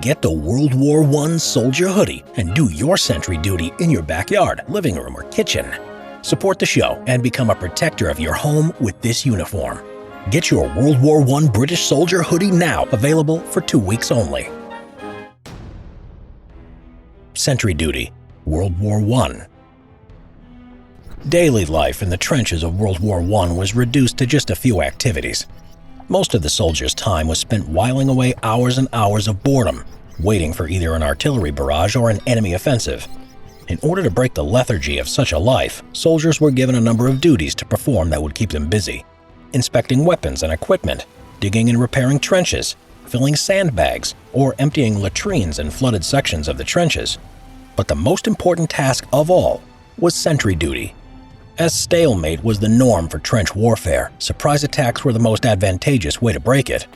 Get the World War I Soldier Hoodie and do your sentry duty in your backyard, living room, or kitchen. Support the show and become a protector of your home with this uniform. Get your World War I British Soldier Hoodie now, available for 2 weeks only. Sentry Duty, World War I. Daily life in the trenches of World War I was reduced to just a few activities. Most of the soldiers' time was spent whiling away hours and hours of boredom, waiting for either an artillery barrage or an enemy offensive. In order to break the lethargy of such a life, soldiers were given a number of duties to perform that would keep them busy: inspecting weapons and equipment, digging and repairing trenches, filling sandbags, or emptying latrines in flooded sections of the trenches. But the most important task of all was sentry duty. As stalemate was the norm for trench warfare, surprise attacks were the most advantageous way to break it.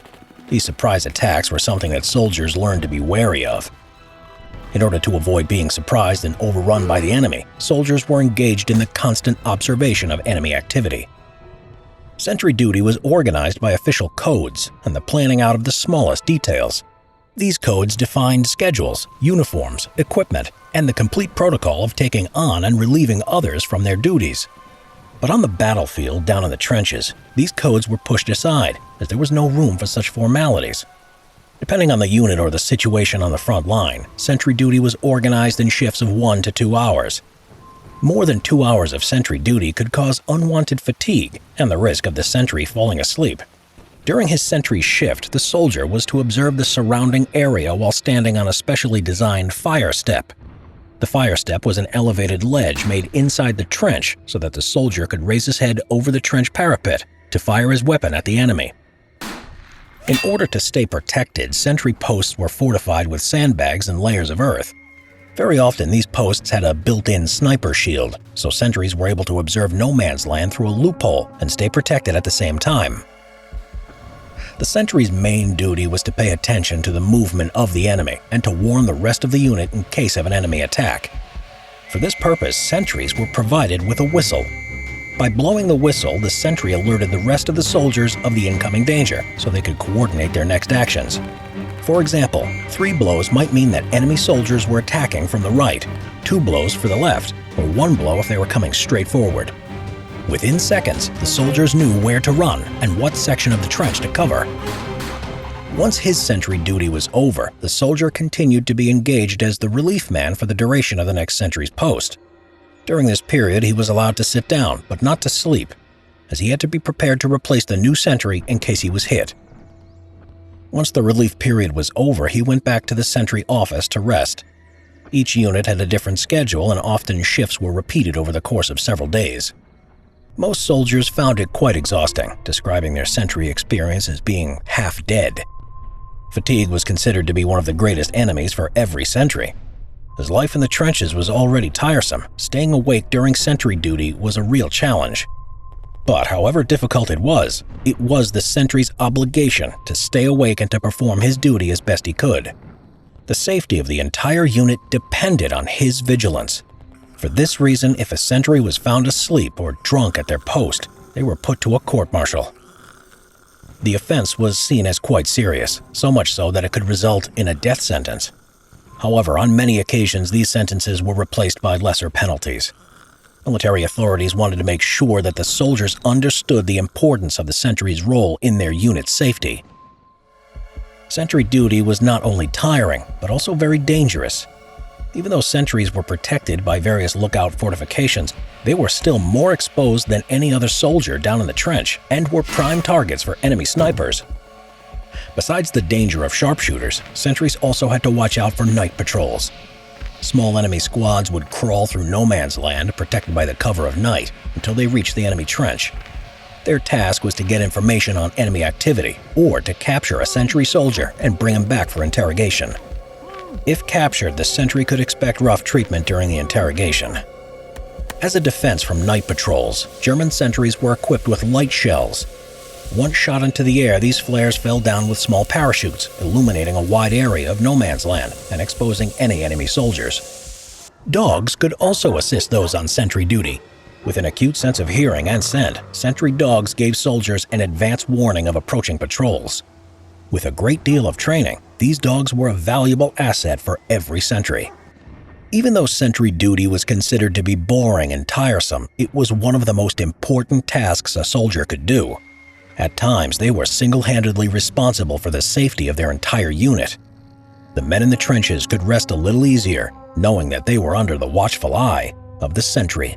These surprise attacks were something that soldiers learned to be wary of. In order to avoid being surprised and overrun by the enemy, soldiers were engaged in the constant observation of enemy activity. Sentry duty was organized by official codes and the planning out of the smallest details. These codes defined schedules, uniforms, equipment, and the complete protocol of taking on and relieving others from their duties. But on the battlefield down in the trenches, these codes were pushed aside as there was no room for such formalities. Depending on the unit or the situation on the front line, sentry duty was organized in shifts of 1 to 2 hours. More than 2 hours of sentry duty could cause unwanted fatigue and the risk of the sentry falling asleep. During his sentry shift, the soldier was to observe the surrounding area while standing on a specially designed fire step. The fire step was an elevated ledge made inside the trench so that the soldier could raise his head over the trench parapet to fire his weapon at the enemy. In order to stay protected, sentry posts were fortified with sandbags and layers of earth. Very often, these posts had a built-in sniper shield, so sentries were able to observe no man's land through a loophole and stay protected at the same time. The sentry's main duty was to pay attention to the movement of the enemy and to warn the rest of the unit in case of an enemy attack. For this purpose, sentries were provided with a whistle. By blowing the whistle, the sentry alerted the rest of the soldiers of the incoming danger so they could coordinate their next actions. For example, 3 blows might mean that enemy soldiers were attacking from the right, 2 blows for the left, or 1 blow if they were coming straight forward. Within seconds, the soldiers knew where to run and what section of the trench to cover. Once his sentry duty was over, the soldier continued to be engaged as the relief man for the duration of the next sentry's post. During this period, he was allowed to sit down, but not to sleep, as he had to be prepared to replace the new sentry in case he was hit. Once the relief period was over, he went back to the sentry office to rest. Each unit had a different schedule and often shifts were repeated over the course of several days. Most soldiers found it quite exhausting, describing their sentry experience as being half dead. Fatigue was considered to be one of the greatest enemies for every sentry. As life in the trenches was already tiresome, staying awake during sentry duty was a real challenge. But however difficult it was the sentry's obligation to stay awake and to perform his duty as best he could. The safety of the entire unit depended on his vigilance. For this reason, if a sentry was found asleep or drunk at their post, they were put to a court-martial. The offense was seen as quite serious, so much so that it could result in a death sentence. However, on many occasions, these sentences were replaced by lesser penalties. Military authorities wanted to make sure that the soldiers understood the importance of the sentry's role in their unit's safety. Sentry duty was not only tiring, but also very dangerous. Even though sentries were protected by various lookout fortifications, they were still more exposed than any other soldier down in the trench and were prime targets for enemy snipers. Besides the danger of sharpshooters, sentries also had to watch out for night patrols. Small enemy squads would crawl through no man's land, protected by the cover of night, until they reached the enemy trench. Their task was to get information on enemy activity or to capture a sentry soldier and bring him back for interrogation. If captured, the sentry could expect rough treatment during the interrogation. As a defense from night patrols, German sentries were equipped with light shells. Once shot into the air, these flares fell down with small parachutes, illuminating a wide area of no man's land and exposing any enemy soldiers. Dogs could also assist those on sentry duty. With an acute sense of hearing and scent, sentry dogs gave soldiers an advance warning of approaching patrols. With a great deal of training, these dogs were a valuable asset for every sentry. Even though sentry duty was considered to be boring and tiresome, it was one of the most important tasks a soldier could do. At times, they were single-handedly responsible for the safety of their entire unit. The men in the trenches could rest a little easier, knowing that they were under the watchful eye of the sentry.